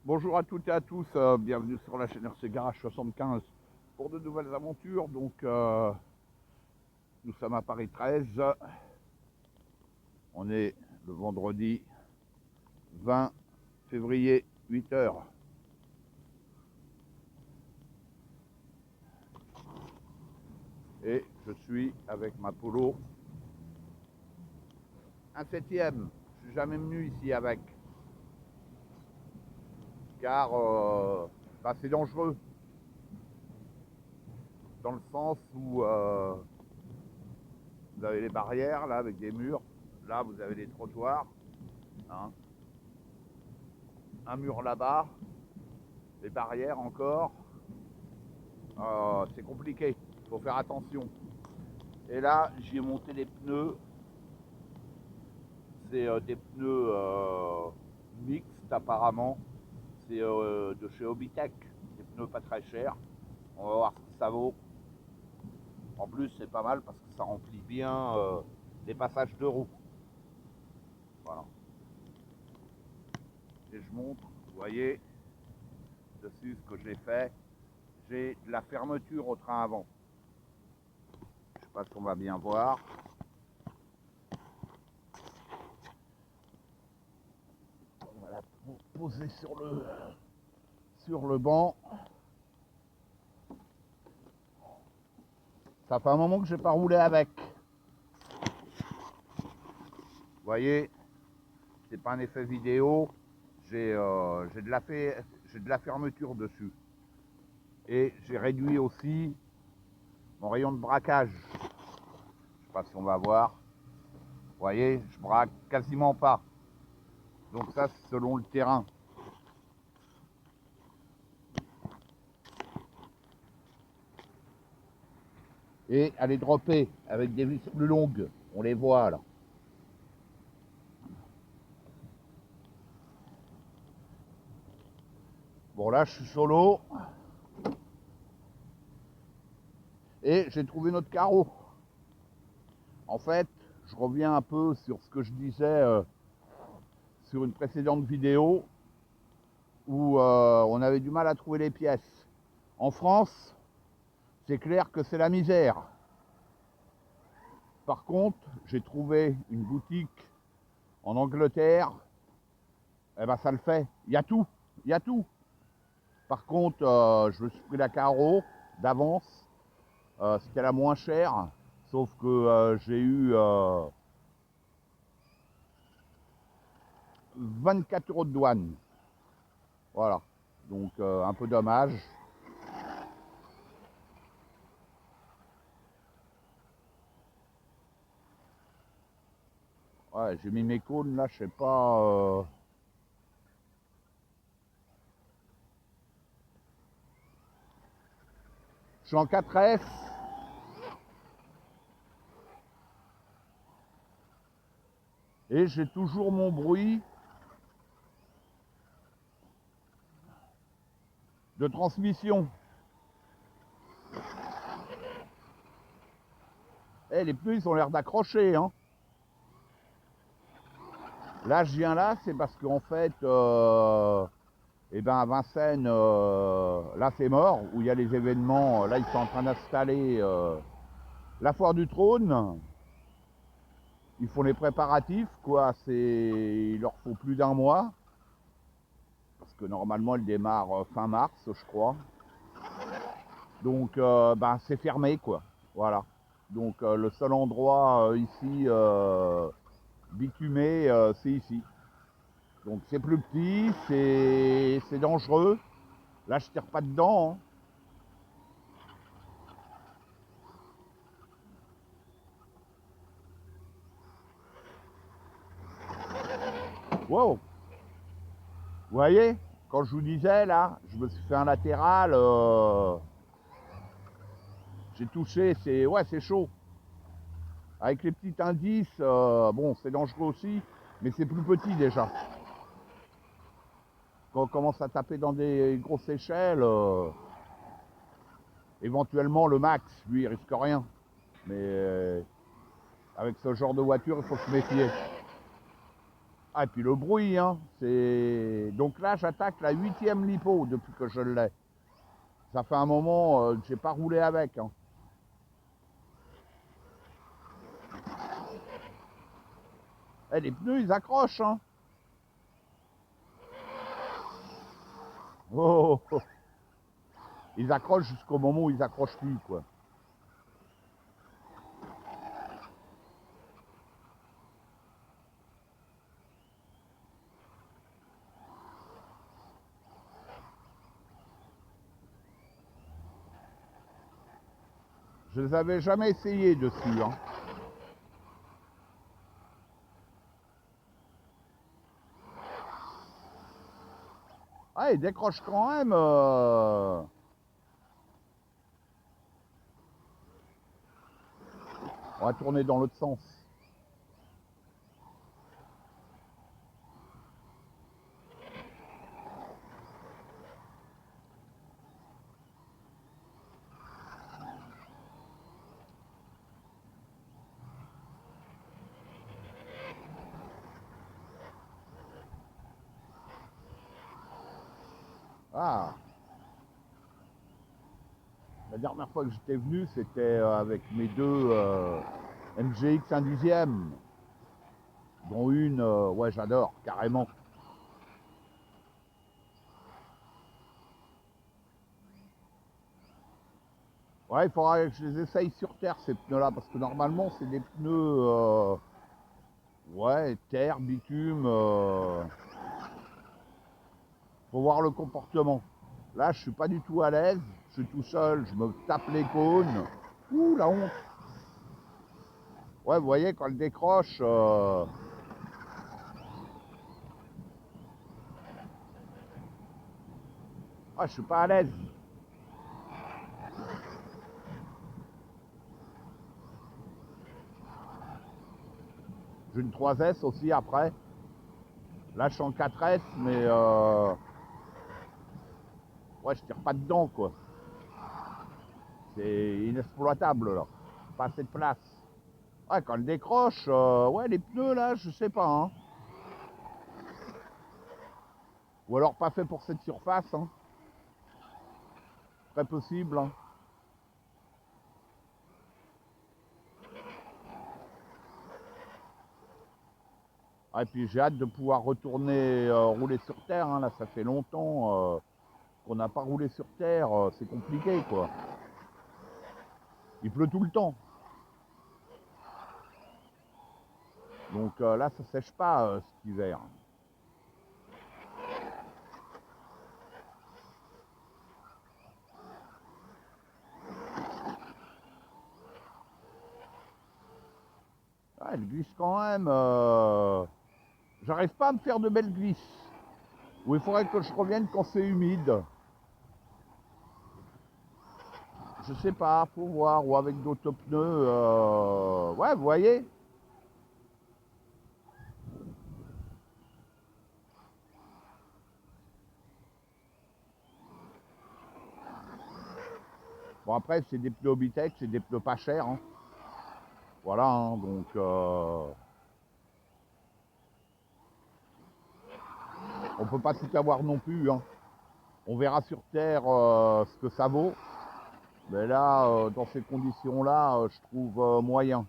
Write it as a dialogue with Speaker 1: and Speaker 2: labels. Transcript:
Speaker 1: Bonjour à toutes et à tous, bienvenue sur la chaîne RC Garage 75 pour de nouvelles aventures. Donc, nous sommes à Paris 13. On est le vendredi 20 février, 8 h. Et je suis avec ma Polo. Un 7e. Je suis jamais venu ici avec. Car c'est dangereux. Dans le sens où vous avez les barrières là avec des murs. Là vous avez les trottoirs. Hein. Un mur là-bas. Les barrières encore. C'est compliqué. Il faut faire attention. Et là, j'y ai monté les pneus. C'est des pneus mixtes apparemment. C'est de chez Hobbytech. Des pneus pas très chers. On va voir ce que ça vaut. En plus, c'est pas mal parce que ça remplit bien les passages de roues. Voilà. Et je montre, vous voyez, dessus ce que j'ai fait. J'ai de la fermeture au train avant. Je sais pas si on va bien voir. On va la poser sur le banc. Ça fait un moment que j'ai pas roulé avec. Vous voyez, c'est pas un effet vidéo. J'ai de la fermeture dessus. Et j'ai réduit aussi mon rayon de braquage. Je sais pas si on va voir. Vous voyez, je braque quasiment pas. Donc ça, c'est selon le terrain. Et elle est droppée avec des vis plus longues. On les voit là. Bon là, je suis solo. Et j'ai trouvé notre carreau. En fait, je reviens un peu sur ce que je disais sur une précédente vidéo où on avait du mal à trouver les pièces. En France, c'est clair que c'est la misère. Par contre, j'ai trouvé une boutique en Angleterre, eh ben ça le fait. Il y a tout, il y a tout. Par contre, je me suis pris la carreau d'avance. C'était la moins chère, sauf que j'ai eu 24 € de douane. Voilà, donc un peu dommage. Ouais, j'ai mis mes cônes là, je sais pas. Je suis en 4S. Et j'ai toujours mon bruit de transmission. Eh, les pneus, ils ont l'air d'accrocher, hein. Là, je viens là, c'est parce qu'en fait, eh ben à Vincennes, là c'est mort, où il y a les événements. Là, ils sont en train d'installer la foire du trône. Ils font les préparatifs, quoi. Il leur faut plus d'1 mois. Parce que normalement, elle démarre fin mars, je crois. Donc, ben, c'est fermé, quoi. Voilà. Donc, le seul endroit ici bitumé, c'est ici. Donc, c'est plus petit, c'est dangereux. Là, je tire pas dedans. Hein. Wow. Vous voyez, quand je vous disais, là, je me suis fait un latéral. J'ai touché, c'est chaud. Avec les petits indices, bon, c'est dangereux aussi, mais c'est plus petit déjà. Quand on commence à taper dans des grosses échelles, éventuellement le max, lui, il risque rien. Mais avec ce genre de voiture, il faut se méfier. Ah, et puis le bruit, hein, c'est... Donc là, j'attaque la 8e lipo depuis que je l'ai. Ça fait un moment que j'ai pas roulé avec. Hein. Eh, les pneus, ils accrochent. Hein. Oh, oh, oh. Ils accrochent jusqu'au moment où ils accrochent plus, quoi. Je les avais jamais essayés dessus. Hein. Ah, ils décrochent quand même. On va tourner dans l'autre sens. Ah, la dernière fois que j'étais venu, c'était avec mes deux MGX 1/10, dont une, ouais, j'adore, carrément. Ouais, il faudra que je les essaye sur terre, ces pneus-là, parce que normalement, c'est des pneus, ouais, terre, bitume. Faut voir le comportement. Là, je suis pas du tout à l'aise. Je suis tout seul, je me tape les cônes. Ouh, la honte. Ouais, vous voyez, quand elle décroche, ah, je suis pas à l'aise. J'ai une 3S aussi après. Là, je suis en 4S, mais ouais, je tire pas dedans, quoi. C'est inexploitable, là. Pas assez de place. Ouais, quand elle décroche, ouais, les pneus, là, je sais pas, hein. Ou alors pas fait pour cette surface, hein. Très possible, hein. Ah, et puis j'ai hâte de pouvoir retourner rouler sur terre, hein. Là, ça fait longtemps qu'on n'a pas roulé sur terre. C'est compliqué, quoi. Il pleut tout le temps. Donc là, ça sèche pas cet hiver. Ah, elle glisse quand même. J'arrive pas à me faire de belles glisses. Ou il faudrait que je revienne quand c'est humide. Je sais pas, faut voir. Ou avec d'autres pneus. Ouais, vous voyez. Bon, après, c'est des pneus Obitech, c'est des pneus pas chers. Hein. Voilà, hein, donc on peut pas tout avoir non plus. Hein. On verra sur Terre ce que ça vaut. Mais là, dans ces conditions-là, je trouve moyen.